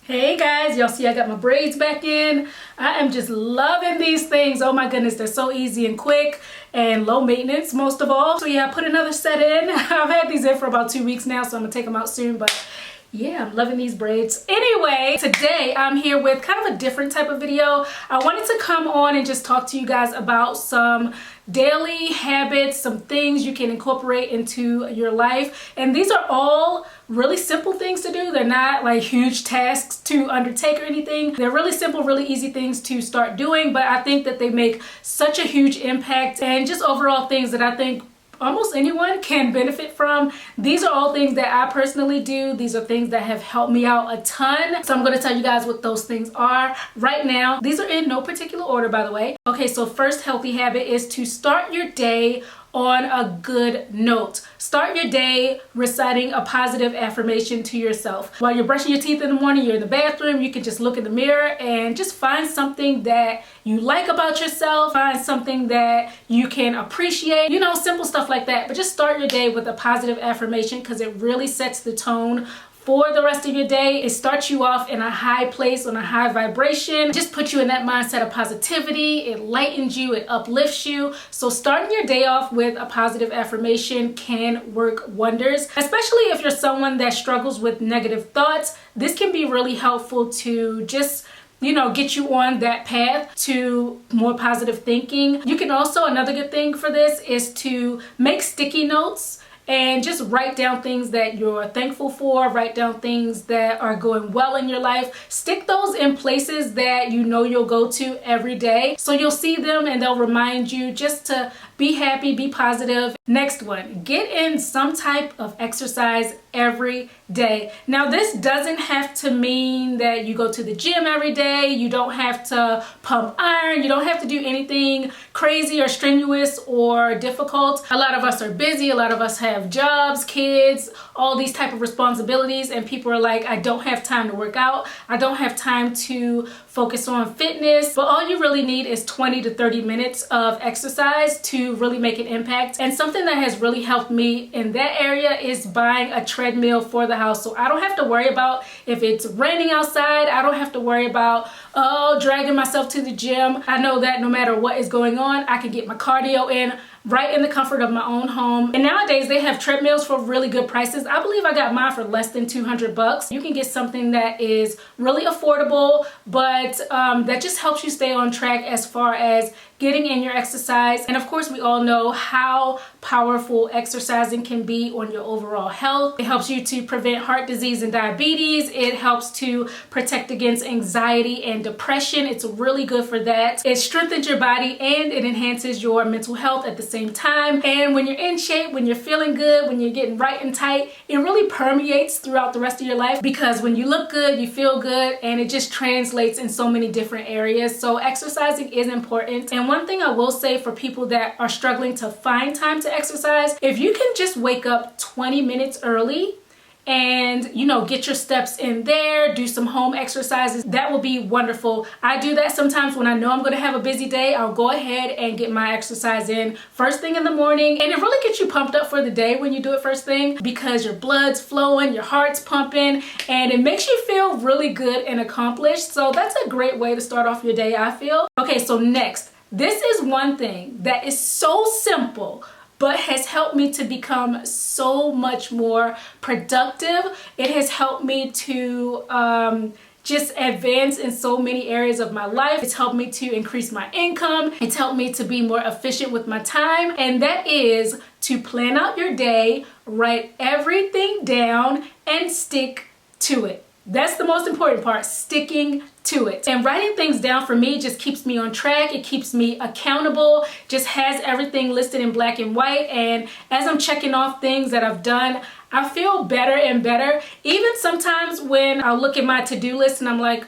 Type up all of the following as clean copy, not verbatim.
Hey guys, y'all see I got my braids back in. I am just loving these things. Oh my goodness, they're so easy and quick and low maintenance most of all. So yeah, I put another set in. I've had these in for about 2 weeks now, so I'm gonna take them out soon, but yeah, I'm loving these braids. Anyway, today I'm here with kind of a different type of video. I wanted to come on and just talk to you guys about some daily habits, some things you can incorporate into your life. And these are all really simple things to do. They're not like huge tasks to undertake or anything. They're really simple, really easy things to start doing, but I think that they make such a huge impact and just overall things that I think almost anyone can benefit from. These are all things that I personally do. These are things that have helped me out a ton. So I'm going to tell you guys what those things are right now. These are in no particular order, by the way. Okay, so first healthy habit is to start your day on a good note. Start your day reciting a positive affirmation to yourself. While you're brushing your teeth in the morning, you're in the bathroom, you can just look in the mirror and just find something that you like about yourself, find something that you can appreciate, you know, simple stuff like that. But just start your day with a positive affirmation because it really sets the tone for the rest of your day. It starts you off in a high place, on a high vibration, just puts you in that mindset of positivity. It lightens you, it uplifts you. So starting your day off with a positive affirmation can work wonders, especially if you're someone that struggles with negative thoughts. This can be really helpful to just get you on that path to more positive thinking. You can also, another good thing for this is to make sticky notes and just write down things that you're thankful for, write down things that are going well in your life. Stick those in places that you know you'll go to every day. So you'll see them and they'll remind you just to be happy, be positive. Next one, get in some type of exercise every day. Now this doesn't have to mean that you go to the gym every day. You don't have to pump iron. You don't have to do anything crazy or strenuous or difficult. A lot of us are busy. A lot of us have jobs, kids, all these type of responsibilities, and people are like, I don't have time to work out. I don't have time to focus on fitness. But all you really need is 20 to 30 minutes of exercise to really make an impact. And something that has really helped me in that area is buying a treadmill for the house. So I don't have to worry about if it's raining outside. I don't have to worry about, dragging myself to the gym. I know that no matter what is going on, I can get my cardio in right in the comfort of my own home. And nowadays they have treadmills for really good prices. I believe I got mine for less than 200 bucks. You can get something that is really affordable, but that just helps you stay on track as far as getting in your exercise. And of course, we all know how powerful exercising can be on your overall health. It helps you to prevent heart disease and diabetes. It helps to protect against anxiety and depression. It's really good for that. It strengthens your body and it enhances your mental health at the same time. And when you're in shape, when you're feeling good, when you're getting right and tight, it really permeates throughout the rest of your life, because when you look good, you feel good, and it just translates in so many different areas. So exercising is important. And one thing I will say for people that are struggling to find time to exercise, if you can just wake up 20 minutes early and get your steps in there, do some home exercises, that will be wonderful. I do that sometimes when I know I'm going to have a busy day. I'll go ahead and get my exercise in first thing in the morning, and it really gets you pumped up for the day when you do it first thing, because your blood's flowing, your heart's pumping, and it makes you feel really good and accomplished. So that's a great way to start off your day, I feel. Okay, so next, this is one thing that is so simple but has helped me to become so much more productive. It has helped me to just advance in so many areas of my life. It's helped me to increase my income. It's helped me to be more efficient with my time. And that is to plan out your day, write everything down, and stick to it. That's the most important part, sticking to it. And writing things down for me just keeps me on track. It keeps me accountable, just has everything listed in black and white. And as I'm checking off things that I've done, I feel better and better. Even sometimes when I look at my to-do list and I'm like,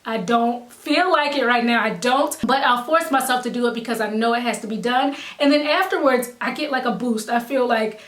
I don't feel like it right now. I don't, but I'll force myself to do it because I know it has to be done. And then afterwards, I get like a boost. I feel like,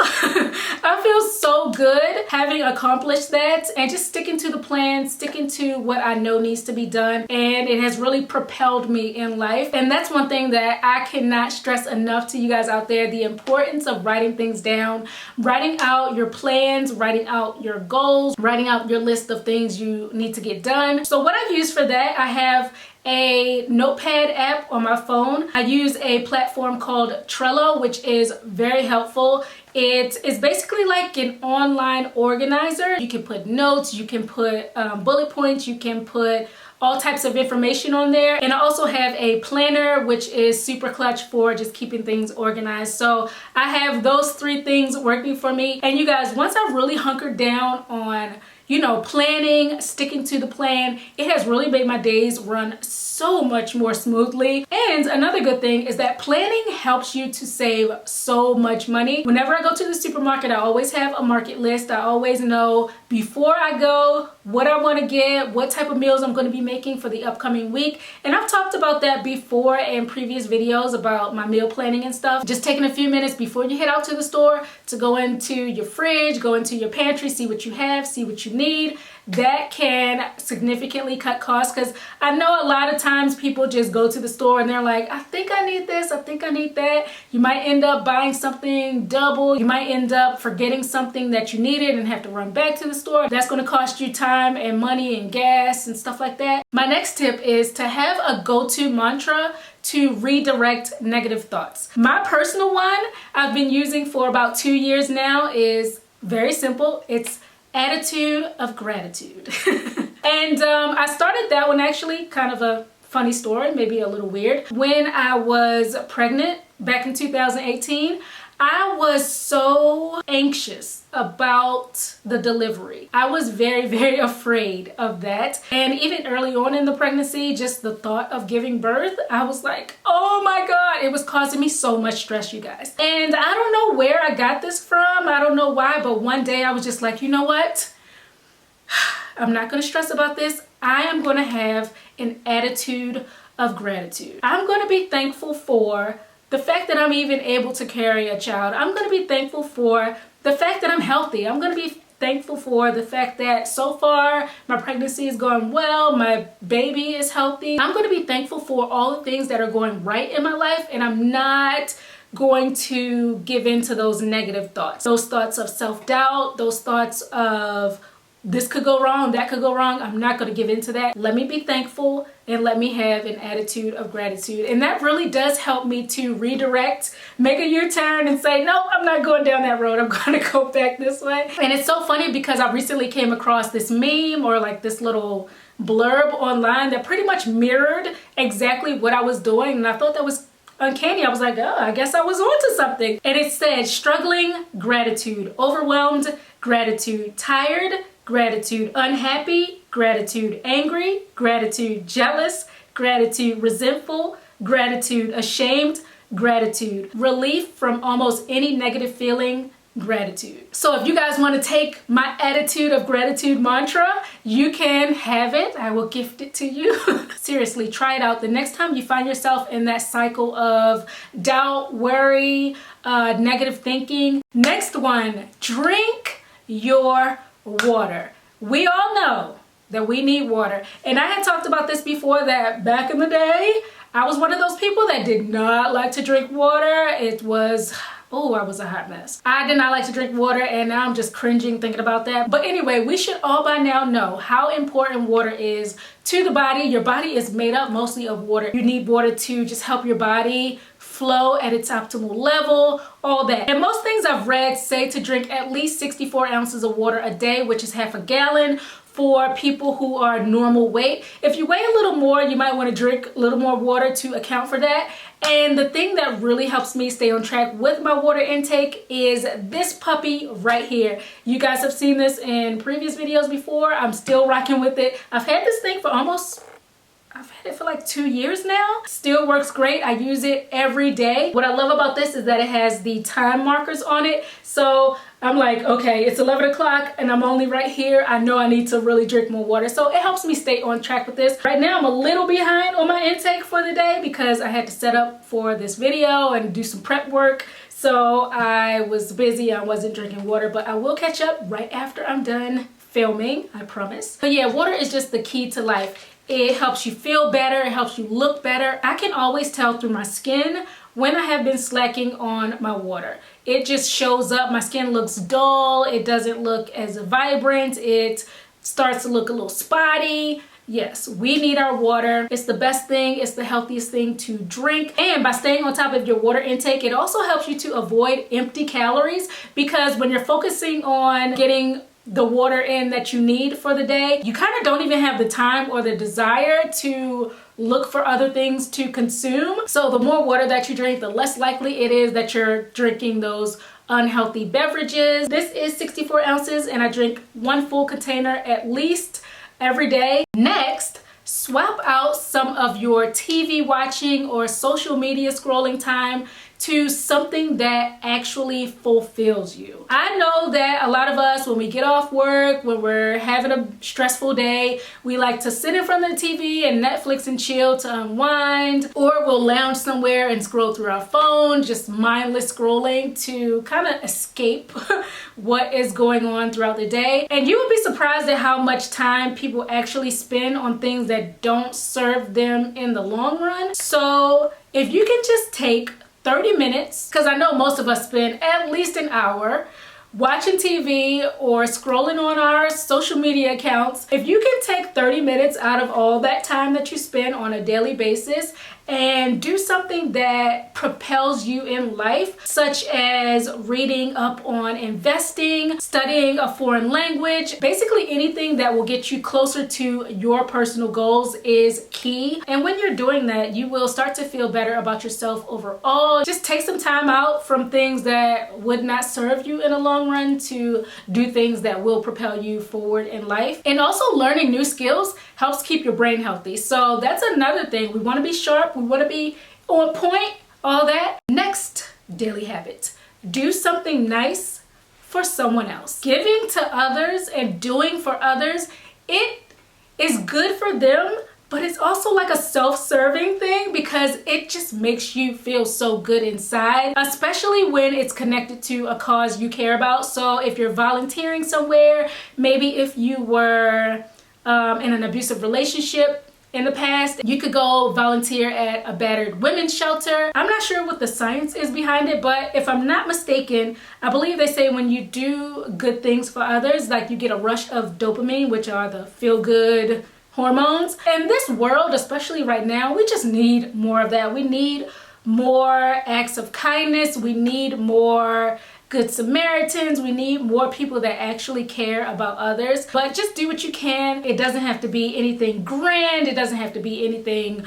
I feel so good having accomplished that and just sticking to the plan, sticking to what I know needs to be done, and it has really propelled me in life. And that's one thing that I cannot stress enough to you guys out there, the importance of writing things down, writing out your plans, writing out your goals, writing out your list of things you need to get done. So what I've used for that, I have a notepad app on my phone. I use a platform called Trello, which is very helpful. It is basically like an online organizer. You can put notes, you can put bullet points, you can put all types of information on there. And I also have a planner, which is super clutch for just keeping things organized. So I have those three things working for me. And you guys, once I really hunkered down on, you know, planning, sticking to the plan, it has really made my days run so much more smoothly. And another good thing is that planning helps you to save so much money. Whenever I go to the supermarket, I always have a market list. I always know before I go what I want to get, what type of meals I'm going to be making for the upcoming week. And I've talked about that before in previous videos about my meal planning and stuff. Just taking a few minutes before you head out to the store to go into your fridge, go into your pantry, see what you have, see what you need. That can significantly cut costs, because I know a lot of times people just go to the store and they're like, I think I need this, I think I need that. You might end up buying something double. You might end up forgetting something that you needed and have to run back to the store. That's going to cost you time and money and gas and stuff like that. My next tip is to have a go-to mantra to redirect negative thoughts. My personal one I've been using for about 2 years now is very simple. It's attitude of gratitude. And I started that one, actually, kind of a funny story, maybe a little weird. When I was pregnant back in 2018, I was so anxious about the delivery. I was very, very afraid of that. And even early on in the pregnancy, just the thought of giving birth, I was like, oh my God, it was causing me so much stress, you guys. And I don't know where I got this from. I don't know why, but one day I was just like, you know what? I'm not gonna stress about this. I am gonna have an attitude of gratitude. I'm gonna be thankful for the fact that I'm even able to carry a child. I'm going to be thankful for the fact that I'm healthy. I'm going to be thankful for the fact that so far my pregnancy is going well, my baby is healthy. I'm going to be thankful for all the things that are going right in my life, and I'm not going to give in to those negative thoughts. Those thoughts of self-doubt, those thoughts of this could go wrong, that could go wrong. I'm not going to give in to that. Let me be thankful and let me have an attitude of gratitude. And that really does help me to redirect, make a U-turn and say, no, I'm not going down that road. I'm going to go back this way. And it's so funny because I recently came across this meme, or like this little blurb online that pretty much mirrored exactly what I was doing. And I thought that was uncanny. I was like, oh, I guess I was onto something. And it said, struggling, gratitude; overwhelmed, gratitude; tired, gratitude; unhappy, gratitude; angry, gratitude; jealous, gratitude; resentful, gratitude; ashamed, gratitude; relief from almost any negative feeling, gratitude. So if you guys want to take my attitude of gratitude mantra, you can have it. I will gift it to you. Seriously, try it out. The next time you find yourself in that cycle of doubt, worry, negative thinking. Next one, drink your water. We all know that we need water. And I had talked about this before, that back in the day, I was one of those people that did not like to drink water. It was, oh, I was a hot mess. I did not like to drink water, and now I'm just cringing thinking about that. But anyway, we should all by now know how important water is to the body. Your body is made up mostly of water. You need water to just help your body flow at its optimal level, all that. And most things I've read say to drink at least 64 ounces of water a day, which is half a gallon for people who are normal weight. If you weigh a little more, you might want to drink a little more water to account for that. And the thing that really helps me stay on track with my water intake is this puppy right here. You guys have seen this in previous videos before. I'm still rocking with it. I've had this thing for I've had it for like 2 years now. Still works great. I use it every day. What I love about this is that it has the time markers on it. So I'm like, okay, it's 11 o'clock and I'm only right here. I know I need to really drink more water. So it helps me stay on track with this. Right now I'm a little behind on my intake for the day because I had to set up for this video and do some prep work. So I was busy, I wasn't drinking water, but I will catch up right after I'm done filming, I promise. But yeah, water is just the key to life. It helps you feel better, it helps you look better. I can always tell through my skin when I have been slacking on my water. It just shows up, my skin looks dull, it doesn't look as vibrant, it starts to look a little spotty. Yes, we need our water. It's the best thing, it's the healthiest thing to drink. And by staying on top of your water intake, it also helps you to avoid empty calories, because when you're focusing on getting the water in that you need for the day, you kind of don't even have the time or the desire to look for other things to consume. So the more water that you drink, the less likely it is that you're drinking those unhealthy beverages. This is 64 ounces and I drink 1 full container at least every day. Next, swap out some of your TV watching or social media scrolling time to something that actually fulfills you. I know that a lot of us, when we get off work, when we're having a stressful day, we like to sit in front of the TV and Netflix and chill to unwind, or we'll lounge somewhere and scroll through our phone, just mindless scrolling to kind of escape what is going on throughout the day. And you would be surprised at how much time people actually spend on things that don't serve them in the long run. So if you can just take 30 minutes, because I know most of us spend at least an hour watching TV or scrolling on our social media accounts. If you can take 30 minutes out of all that time that you spend on a daily basis and do something that propels you in life, such as reading up on investing, studying a foreign language, basically anything that will get you closer to your personal goals is key. And when you're doing that, you will start to feel better about yourself overall. Just take some time out from things that would not serve you in a long run to do things that will propel you forward in life. And also learning new skills helps keep your brain healthy. So that's another thing. We want to be sharp, we want to be on point, all that. Next daily habit, do something nice for someone else. Giving to others and doing for others, it is good for them, but it's also like a self-serving thing because it just makes you feel so good inside, especially when it's connected to a cause you care about. So if you're volunteering somewhere, maybe if you were in an abusive relationship in the past, you could go volunteer at a battered women's shelter. I'm not sure what the science is behind it, but if I'm not mistaken, I believe they say when you do good things for others, like you get a rush of dopamine, which are the feel-good hormones. In this world, especially right now, we just need more of that. We need more acts of kindness. We need more Good Samaritans. We need more people that actually care about others. But just do what you can. It doesn't have to be anything grand. It doesn't have to be anything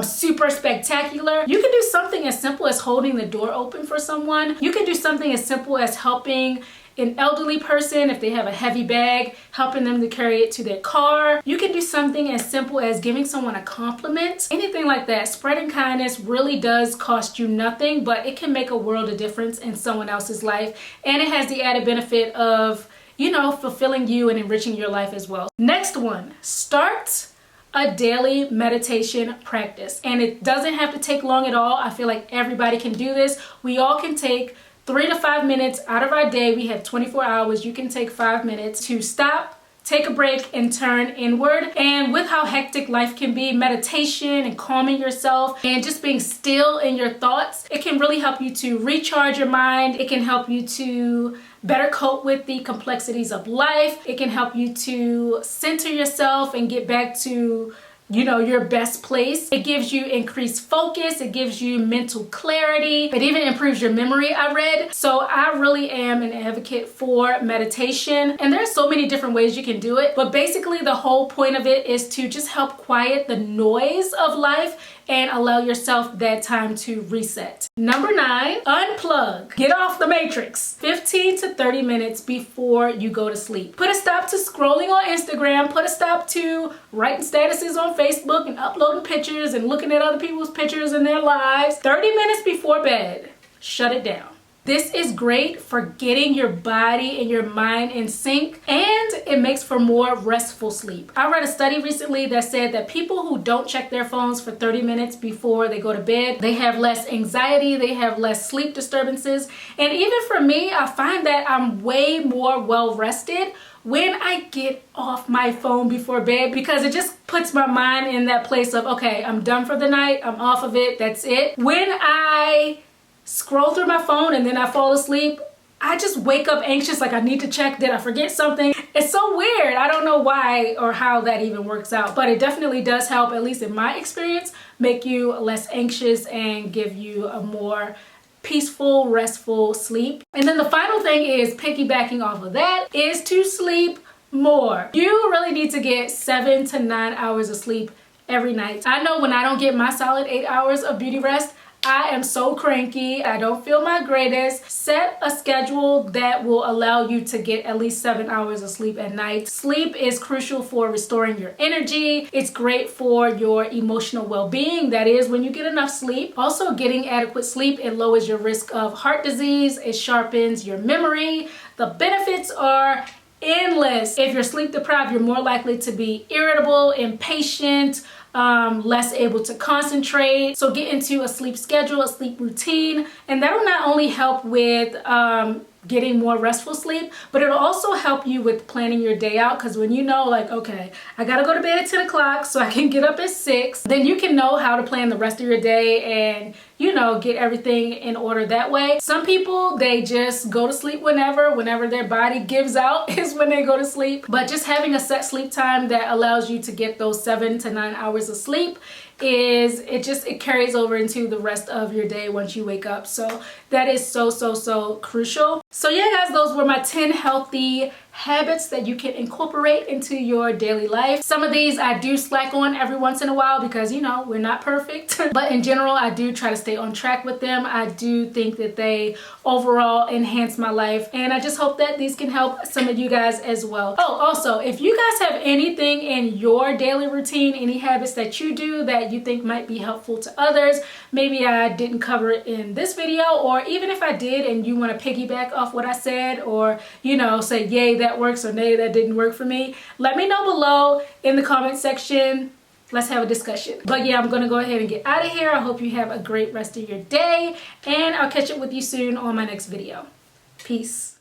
super spectacular. You can do something as simple as holding the door open for someone. You can do something as simple as helping an elderly person, if they have a heavy bag, helping them to carry it to their car. You can do something as simple as giving someone a compliment. Anything like that. Spreading kindness really does cost you nothing, but it can make a world of difference in someone else's life. And it has the added benefit of, you know, fulfilling you and enriching your life as well. Next one, start a daily meditation practice. And it doesn't have to take long at all. I feel like everybody can do this. We all can take 3 to 5 minutes out of our day. We have 24 hours. You can take 5 minutes to stop, take a break, and turn inward. And with how hectic life can be, meditation and calming yourself and just being still in your thoughts, it can really help you to recharge your mind. It can help you to better cope with the complexities of life. It can help you to center yourself and get back to, you know, your best place. It gives you increased focus. It gives you mental clarity. It even improves your memory, I read. So I really am an advocate for meditation. And there's so many different ways you can do it. But basically the whole point of it is to just help quiet the noise of life and allow yourself that time to reset. Number 9, unplug. Get off the matrix. 15 to 30 minutes before you go to sleep. Put a stop to scrolling on Instagram. Put a stop to writing statuses on Facebook and uploading pictures and looking at other people's pictures and their lives. 30 minutes before bed, shut it down. This is great for getting your body and your mind in sync, and it makes for more restful sleep. I read a study recently that said that people who don't check their phones for 30 minutes before they go to bed, they have less anxiety, they have less sleep disturbances. And even for me, I find that I'm way more well rested when I get off my phone before bed, because it just puts my mind in that place of, okay, I'm done for the night, I'm off of it, that's it. When I scroll through my phone and then I fall asleep, I just wake up anxious, like I need to check, did I forget something? It's so weird. I don't know why or how that even works out, but it definitely does help, at least in my experience, make you less anxious and give you a more peaceful, restful sleep. And then the final thing is, piggybacking off of that, is to sleep more. You really need to get 7 to 9 hours of sleep every night. I know when I don't get my solid 8 hours of beauty rest, I am so cranky. I don't feel my greatest. Set a schedule that will allow you to get at least 7 hours of sleep at night. Sleep is crucial for restoring your energy. It's great for your emotional well-being. That is, when you get enough sleep. Also, getting adequate sleep, it lowers your risk of heart disease. It sharpens your memory. The benefits are endless. If you're sleep deprived, you're more likely to be irritable, impatient, less able to concentrate. So get into a sleep schedule, a sleep routine, and that'll not only help with getting more restful sleep, but it'll also help you with planning your day out, because when you know, like, okay, I gotta go to bed at 10 o'clock so I can get up at 6, then you can know how to plan the rest of your day and, you know, get everything in order that way. Some people, they just go to sleep whenever their body gives out is when they go to sleep. But just having a set sleep time that allows you to get those 7 to 9 hours of sleep it carries over into the rest of your day once you wake up. So that is so crucial. So yeah, guys, those were my 10 healthy habits that you can incorporate into your daily life. Some of these I do slack on every once in a while because, you know, we're not perfect. But in general, I do try to stay on track with them. I do think that they overall enhance my life, and I just hope that these can help some of you guys as well. Oh, also, if you guys have anything in your daily routine, any habits that you do that you think might be helpful to others, maybe I didn't cover it in this video, or even if I did and you want to piggyback off what I said, or, you know, say yay that works or nay that didn't work for me, let me know below in the comment section. Let's have a discussion. But yeah, I'm gonna go ahead and get out of here. I hope you have a great rest of your day, and I'll catch up with you soon on my next video. Peace.